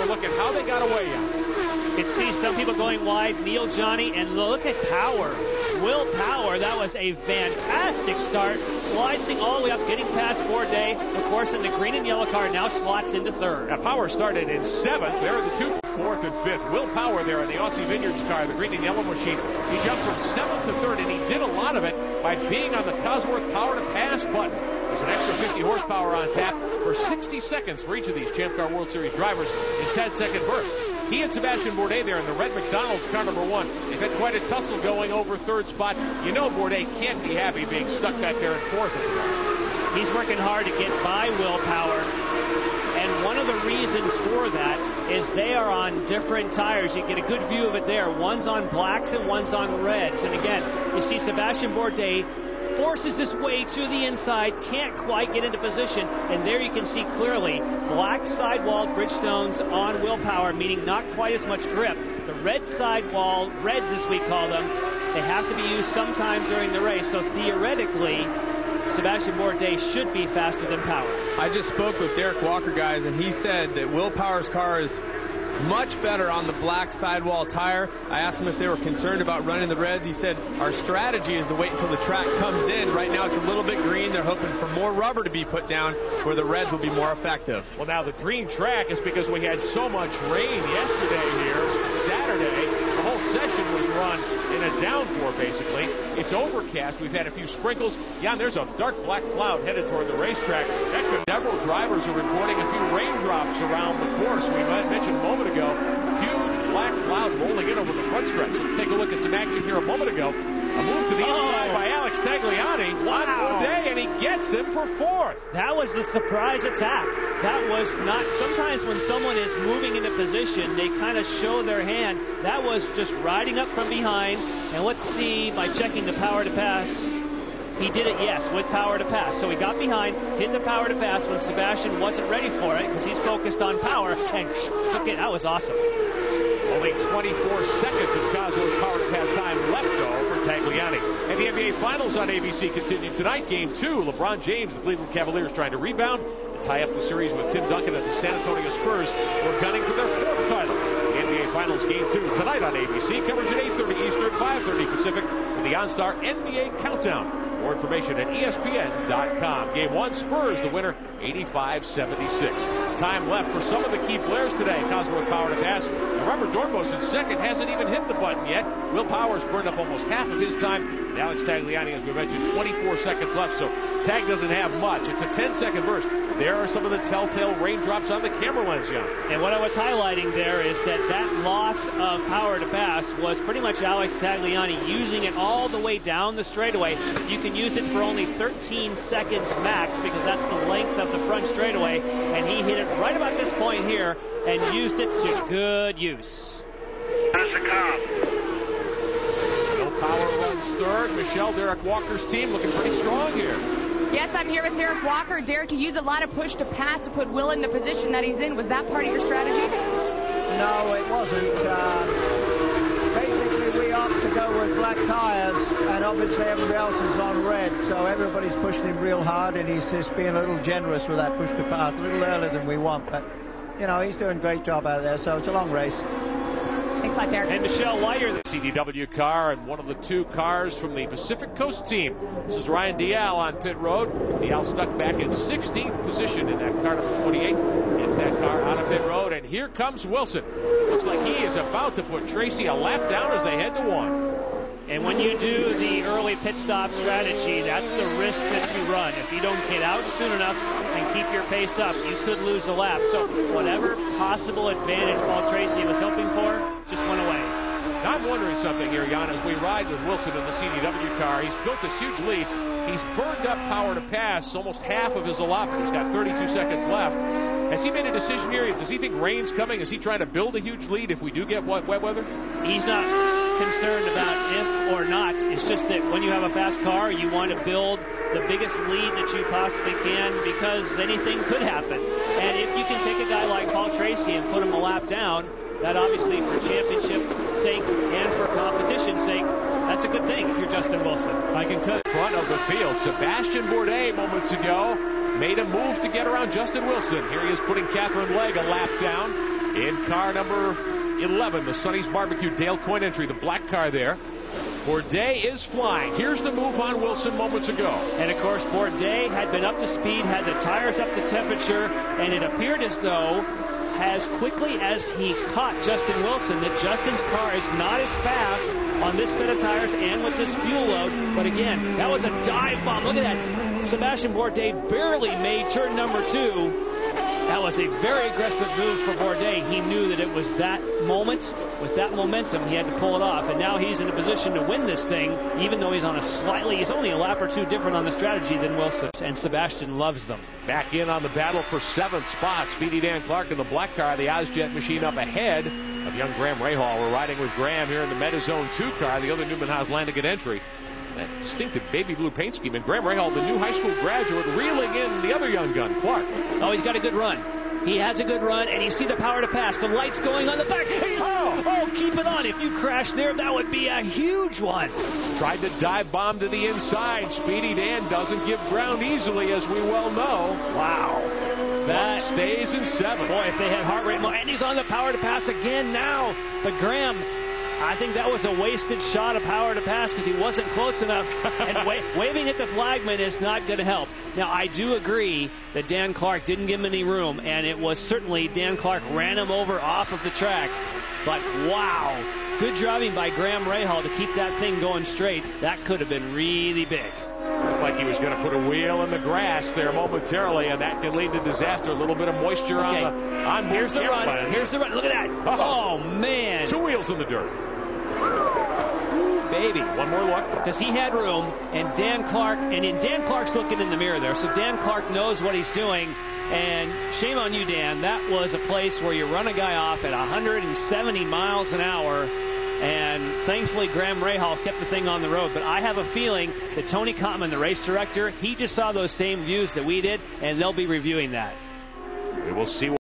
look at how they got away on. You can see some people going wide. Neil, Johnny, and look at Power. Will Power, that was a fantastic start, slicing all the way up, getting past Bourdais, of course, in the green and yellow car, now slots into third. Now, Power started in 7th. They're in the 2nd, 4th, and 5th. Will Power there in the Aussie Vineyards car, the green and yellow machine. He jumped from 7th to 3rd, and he did a lot of it by being on the Cosworth Power to Pass button. There's an extra 50 horsepower on tap for 60 seconds for each of these Champ Car World Series drivers in 10-second bursts. He and Sebastian Bourdais there in the red McDonald's car number 1. They've had quite a tussle going over 3rd spot. You know Bourdais can't be happy being stuck back there in 4th at the moment. He's working hard to get by Will Power. And one of the reasons for that is they are on different tires. You get a good view of it there. One's on blacks and one's on reds. And again, you see Sebastian Bourdais forces his way to the inside, can't quite get into position, and there you can see clearly black sidewall Bridgestones on Will Power, meaning not quite as much grip. The red sidewall, reds as we call them, they have to be used sometime during the race, so theoretically Sebastian Bourdais should be faster than Power. I just spoke with Derek Walker, guys, and he said that Will Power's car is much better on the black sidewall tire. I asked him if they were concerned about running the reds. He said, our strategy is to wait until the track comes in. Right now it's a little bit green. They're hoping for more rubber to be put down where the reds will be more effective. Well, now the green track is because we had so much rain yesterday here, Saturday. The whole session was run in a downpour, basically. It's overcast. We've had a few sprinkles. Yeah, and there's a dark black cloud headed toward the racetrack. Several drivers are reporting a few raindrops around the course. We mentioned a moment ago, huge black cloud rolling in over the front stretch. Let's take a look at some action here a moment ago. A move to the inside by Alex Tagliani on Bourdais, and he gets him for 4th. That was a surprise attack. That was not, sometimes when someone is moving into position, they kind of show their hand. That was just riding up from behind. And let's see, by checking the power to pass, he did it, yes, with power to pass. So he got behind, hit the power to pass when Sebastian wasn't ready for it because he's focused on power, and took it. That was awesome. Only 24 seconds of Cosworth Power to Pass time left, though, for Tagliani. And the NBA Finals on ABC continue tonight. Game 2, LeBron James, the Cleveland Cavaliers, trying to rebound and tie up the series with Tim Duncan and the San Antonio Spurs, who are gunning for their 4th title. The NBA Finals Game 2 tonight on ABC. Coverage at 8:30 Eastern, 5:30 Pacific, with the OnStar NBA Countdown. More information at ESPN.com. Game 1, Spurs the winner, 85-76. Time left for some of the key players today. Cosworth Power to Pass. And Robert Dornbos in 2nd, hasn't even hit the button yet. Will Power's burned up almost half of his time. And Alex Tagliani, as we mentioned, 24 seconds left, so Tag doesn't have much. It's a 10-second burst. There are some of the telltale raindrops on the camera lens, Jan. And what I was highlighting there is that loss of power to pass was pretty much Alex Tagliani using it all the way down the straightaway. You can use it for only 13 seconds max because that's the length of the front straightaway, and he hit it right about this point here and used it to good use. That's the car. Will Power runs 3rd. Michelle, Derek Walker's team looking pretty strong here. Yes, I'm here with Derek Walker. Derek, you used a lot of push to pass to put Will in the position that he's in. Was that part of your strategy? No, it wasn't. Basically, we opted to go with black tires, and obviously everybody else is on red, so everybody's pushing him real hard, and he's just being a little generous with that push to pass, a little earlier than we want, but, you know, he's doing a great job out there, so it's a long race. Thanks a lot, Derek. And Michelle, while you're the CDW car and one of the 2 cars from the Pacific Coast team, this is Ryan Dial on pit road. Dial stuck back in 16th position in that car number 28. It's that car out of pit road, and here comes Wilson. Looks like he is about to put Tracy a lap down as they head to 1. And when you do the early pit stop strategy, that's the risk that you run. If you don't get out soon enough and keep your pace up, you could lose a lap. So whatever possible advantage Paul Tracy was hoping for just went away. Now I'm wondering something here, Jan, as we ride with Wilson in the CDW car. He's built this huge lead. He's burned up power to pass almost half of his allotment. He's got 32 seconds left. Has he made a decision here? Does he think rain's coming? Is he trying to build a huge lead if we do get wet weather? He's not concerned about if or not. It's just that when you have a fast car, you want to build the biggest lead that you possibly can because anything could happen. And if you can take a guy like Paul Tracy and put him a lap down, that obviously for championship sake and for competition's sake, that's a good thing if you're Justin Wilson. I can tell you. Front of the field, Sebastian Bourdais moments ago made a move to get around Justin Wilson. Here he is putting Catherine Legg a lap down. In car number 11, the Sonny's Barbecue Dale Coyne entry, the black car there. Bourdais is flying. Here's the move on Wilson moments ago. And, of course, Bourdais had been up to speed, had the tires up to temperature, and it appeared as though, as quickly as he caught Justin Wilson, that Justin's car is not as fast on this set of tires and with this fuel load. But, again, that was a dive bomb. Look at that. Sebastian Bourdais barely made turn number 2. That was a very aggressive move for Bourdais. He knew that it was that moment, with that momentum, he had to pull it off. And now he's in a position to win this thing, even though he's only a lap or two different on the strategy than Wilson. And Sebastian loves them. Back in on the battle for 7th spot. Speedy Dan Clark in the black car, the Ozjet machine up ahead of young Graham Rahal. We're riding with Graham here in the Metazone 2 car, the other Newman Haas Landigan entry. That distinctive baby blue paint scheme. And Graham Rahal, the new high school graduate, reeling in the other young gun, Clark. Oh, he's got a good run. He has a good run, and you see the power to pass. The lights going on the back. Keep it on. If you crash there, that would be a huge one. Tried to dive bomb to the inside. Speedy Dan doesn't give ground easily, as we well know. Wow. That stays in 7th. Boy, if they had heart rate more. And he's on the power to pass again now. But Graham, I think that was a wasted shot of power to pass because he wasn't close enough. And waving at the flagman is not going to help. Now, I do agree that Dan Clark didn't give him any room, and it was certainly Dan Clark ran him over off of the track. But, wow, good driving by Graham Rahal to keep that thing going straight. That could have been really big. Looked like he was going to put a wheel in the grass there momentarily, and that could lead to disaster. A little bit of moisture on Here's the run. Plans. Here's the run. Look at that. Oh, man. 2 wheels in the dirt. Ooh, baby. One more look. Because he had room, and Dan Clark's looking in the mirror there, so Dan Clark knows what he's doing. And shame on you, Dan. That was a place where you run a guy off at 170 miles an hour. And thankfully, Graham Rahal kept the thing on the road. But I have a feeling that Tony Cottman, the race director, he just saw those same views that we did, and they'll be reviewing that. We will see.